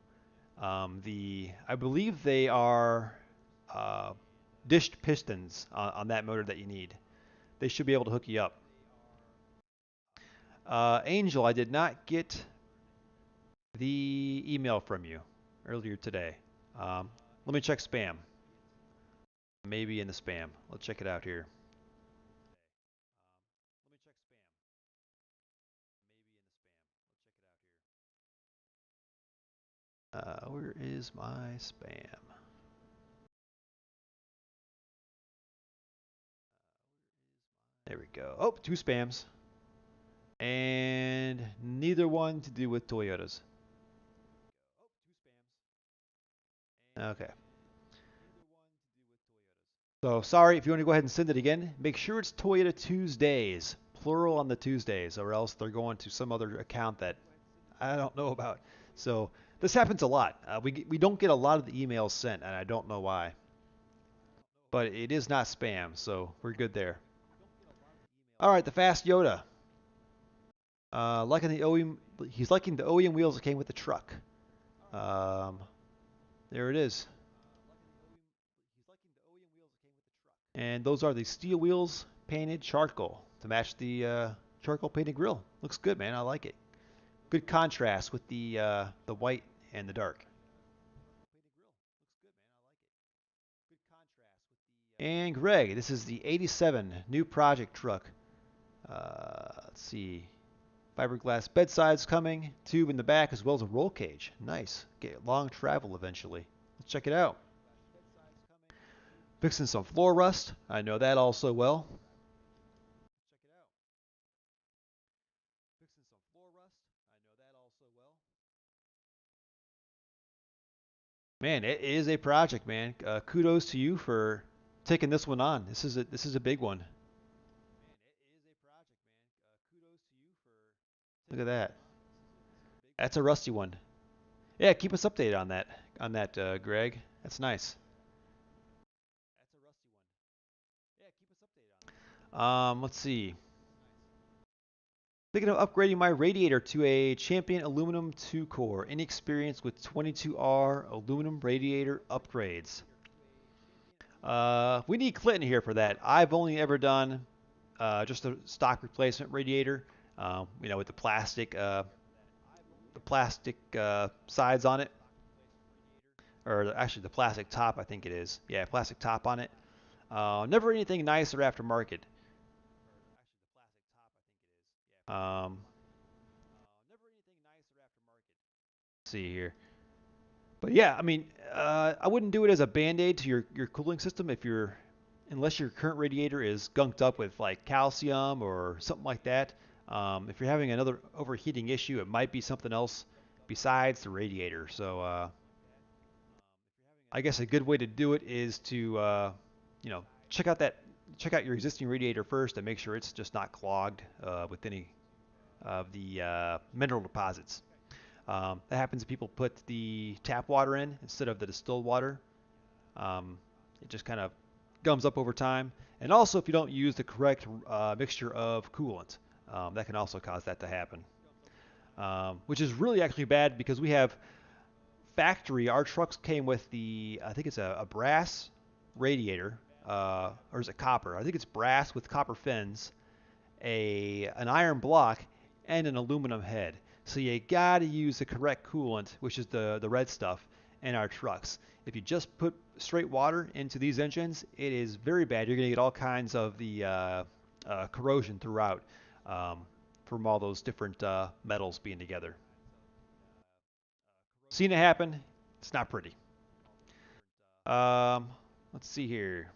Speaker 1: I believe they are uh, dished pistons on that motor that you need. They should be able to hook you up. Angel, I did not get the email from you earlier today. Let me check spam. Maybe in the spam. Let's check it out here. Where is my spam? There we go. Oh, two spams. And neither one to do with Toyotas. Okay. So sorry, if you want to go ahead and send it again, make sure it's Toyota Tuesdays, plural on the Tuesdays, or else they're going to some other account that I don't know about. So this happens a lot. We don't get a lot of the emails sent, and I don't know why. But it is not spam, so we're good there. All right, the Fast Yoda. Liking the OEM, he's liking the OEM wheels that came with the truck. Um, there it is. And those are the steel wheels painted charcoal to match the charcoal painted grill. Looks good, man. I like it. Good contrast with the white and the dark. And Greg, this is the 87 new project truck. Let's see. Fiberglass bedsides coming, tube in the back, as well as a roll cage. Nice. Get long travel eventually. Let's check it out. Fixing some floor rust. I know that also well. Man, it is a project, man. Kudos to you for taking this one on. This is a big one. Look at that. That's a rusty one. Yeah, keep us updated on that, Greg. That's nice. Let's see. Thinking of upgrading my radiator to a Champion Aluminum 2-core. Any experience with 22R aluminum radiator upgrades? We need Clinton here for that. I've only ever done just a stock replacement radiator, with the plastic sides on it, or actually the plastic top, I think it is. Yeah, plastic top on it. Never anything nice or aftermarket. Um, let's see here. But yeah, I mean, I wouldn't do it as a band-aid to your cooling system unless your current radiator is gunked up with like calcium or something like that. If you're having another overheating issue, it might be something else besides the radiator. So I guess a good way to do it is to you know check out that check out your existing radiator first and make sure it's just not clogged with any of the mineral deposits. That happens if people put the tap water in instead of the distilled water. Um, it just kind of gums up over time. And also, if you don't use the correct mixture of coolant, that can also cause that to happen. Which is really actually bad because we have our trucks came with I think it's a brass radiator, or is it copper? I think it's brass with copper fins, an iron block, and an aluminum head. So you got to use the correct coolant, which is the red stuff, in our trucks. If you just put straight water into these engines, it is very bad. You're going to get all kinds of the corrosion throughout um, from all those different metals being together. Seen it happen. It's not pretty. Um, let's see here.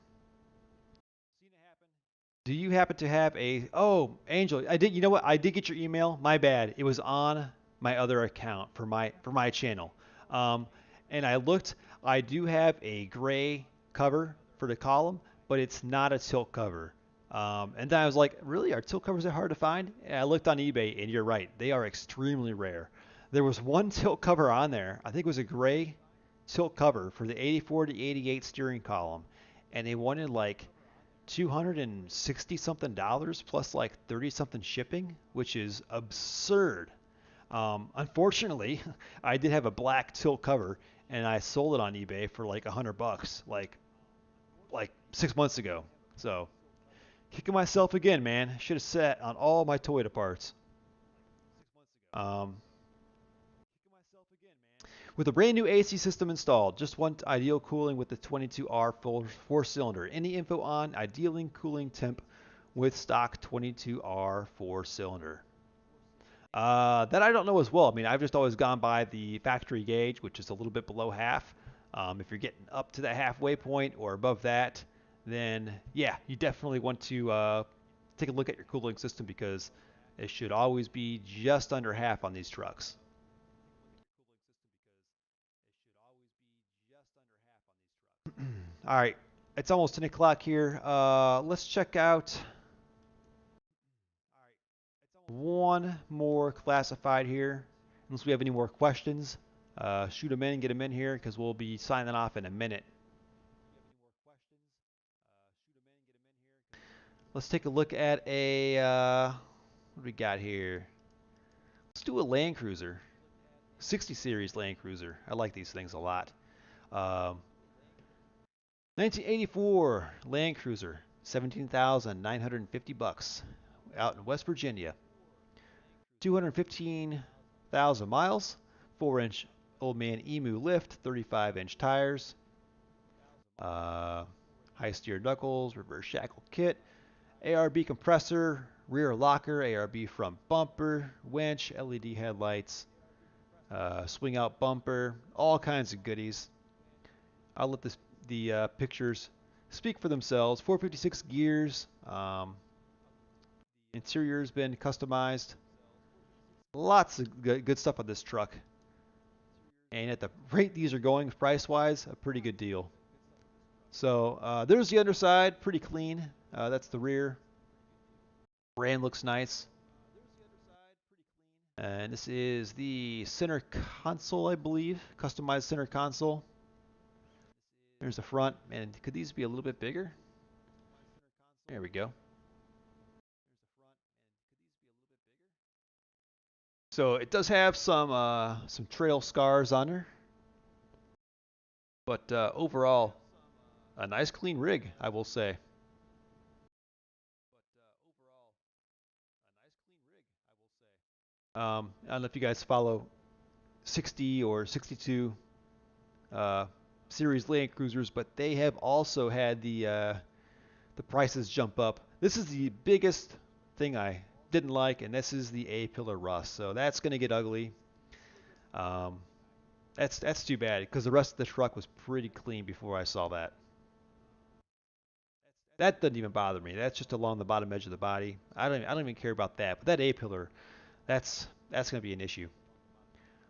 Speaker 1: Do you happen to have Oh, Angel, I did. You know what? I did get your email. My bad. It was on my other account for my channel. Um, and I looked. I do have a gray cover for the column, but it's not a tilt cover. And then I was like, really? Are tilt covers that hard to find? And I looked on eBay, and you're right. They are extremely rare. There was one tilt cover on there. I think it was a gray tilt cover for the 84 to 88 steering column, and they wanted like 260 something dollars plus like 30 something shipping, which is absurd. Unfortunately, I did have a black tilt cover and I sold it on eBay for like $100, like 6 months ago. So kicking myself again, man. Should have sat on all my Toyota parts. Um, with a brand new AC system installed, just want ideal cooling with the 22R four cylinder. Any info on ideal cooling temp with stock 22R four cylinder? That I don't know as well. I mean, I've just always gone by the factory gauge, which is a little bit below half. If you're getting up to the halfway point or above that, then yeah, you definitely want to take a look at your cooling system because it should always be just under half on these trucks. All right, it's almost 10 o'clock here. Let's check out one more classified here. Unless we have any more questions, shoot them in, get them in here because we'll be signing off in a minute. Let's take a look at what do we got here? Let's do a Land Cruiser, 60 series Land Cruiser. I like these things a lot. Um, 1984 Land Cruiser, 17,950 bucks, out in West Virginia. 215,000 miles, 4-inch Old Man Emu lift, 35-inch tires, uh, high steer knuckles, reverse shackle kit, ARB compressor, rear locker, ARB front bumper, winch, LED headlights, swing out bumper, all kinds of goodies. I'll let the pictures speak for themselves. 456 gears. Interior's been customized. Lots of good stuff on this truck. And at the rate these are going price-wise, a pretty good deal. So there's the underside, pretty clean. That's the rear. Brand looks nice. And this is the center console, I believe. Customized center console. There's the front. And could these be a little bit bigger? There we go. So it does have some trail scars on her, but overall, a nice clean rig, I will say. I don't know if you guys follow 60 or 62 uh, series Land Cruisers, but they have also had the prices jump up. This is the biggest thing I didn't like, and this is the A-pillar rust. So that's going to get ugly. Um, that's too bad because the rest of the truck was pretty clean before I saw that. That doesn't even bother me. That's just along the bottom edge of the body. I don't even care about that. But that A-pillar, that's going to be an issue.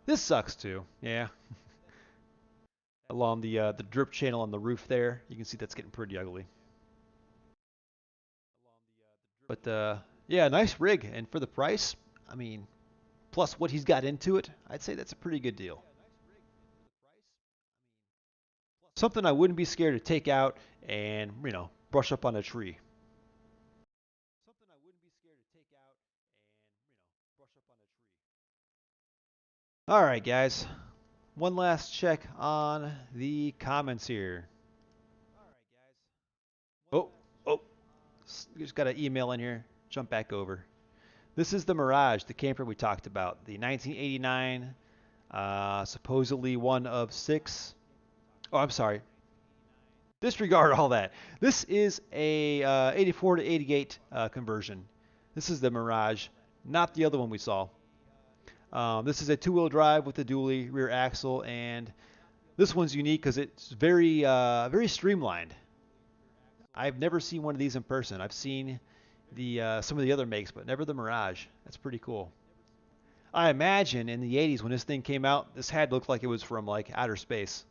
Speaker 1: This sucks too. Yeah, along the drip channel on the roof there, you can see that's getting pretty ugly. But yeah, nice rig, and for the price, I mean, plus what he's got into it, I'd say that's a pretty good deal. Something I wouldn't be scared to take out and brush up on a tree. All right, guys. One last check on the comments here. Oh, oh, just got an email in here. Jump back over. This is the Mirage, the camper we talked about, the 1989, supposedly one of six. Oh, I'm sorry. Disregard all that. This is a 84 to 88 conversion. This is the Mirage, not the other one we saw. This is a two-wheel drive with a dually rear axle, and this one's unique because it's very streamlined. I've never seen one of these in person. I've seen the some of the other makes, but never the Mirage. That's pretty cool. I imagine in the 80s when this thing came out, this had looked like it was from like outer space.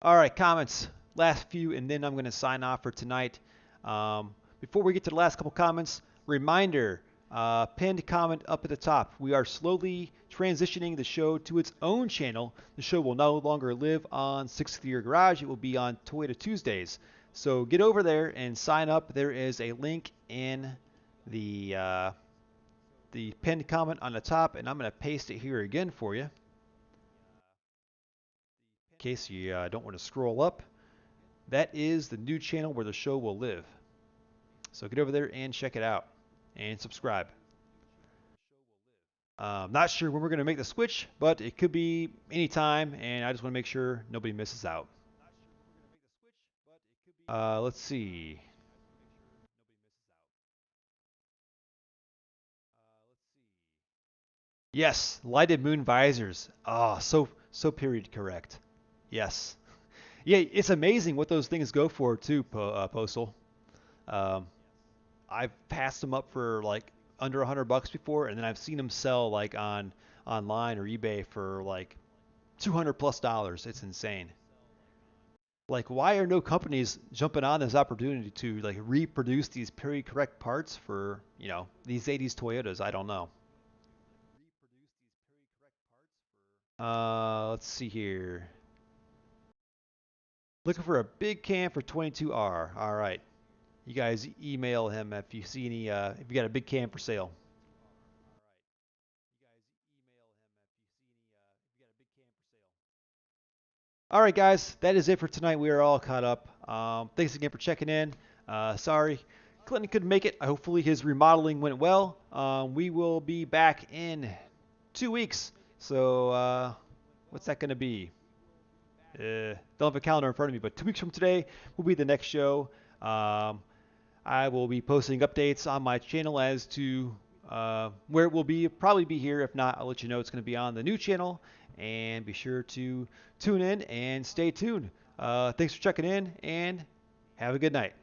Speaker 1: All right, comments. Last few, and then I'm going to sign off for tonight. Before we get to the last couple comments, reminder, pinned comment up at the top. We are slowly transitioning the show to its own channel. The show will no longer live on Sixth Gear Garage. It will be on Toyota Tuesdays. So get over there and sign up. There is a link in the pinned comment on the top, and I'm going to paste it here again for you in case you don't want to scroll up. That is the new channel where the show will live. So get over there and check it out and subscribe. Not sure when we're going to make the switch, but it could be anytime, and I just want to make sure nobody misses out. Let's see. Yes, lighted moon visors. Ah, so period correct. Yes. Yeah, it's amazing what those things go for too, Postal. Um, I've passed them up for like under $100 before, and then I've seen them sell like on online or eBay for like $200 plus. It's insane. Like, why are no companies jumping on this opportunity to like reproduce these period correct parts for these 80s Toyotas? I don't know. Let's see here. Looking for a big cam for 22R. All right. You guys email him if you see any if you got a big cam for sale. All right, guys, that is it for tonight. We are all caught up. Thanks again for checking in. Sorry, Clinton couldn't make it. Hopefully, his remodeling went well. We will be back in 2 weeks. So, what's that going to be? Don't have a calendar in front of me, but 2 weeks from today will be the next show. Um, I will be posting updates on my channel as to where it will be. It'll probably be here. If not, I'll let you know it's going to be on the new channel. And be sure to tune in and stay tuned. Thanks for checking in and have a good night.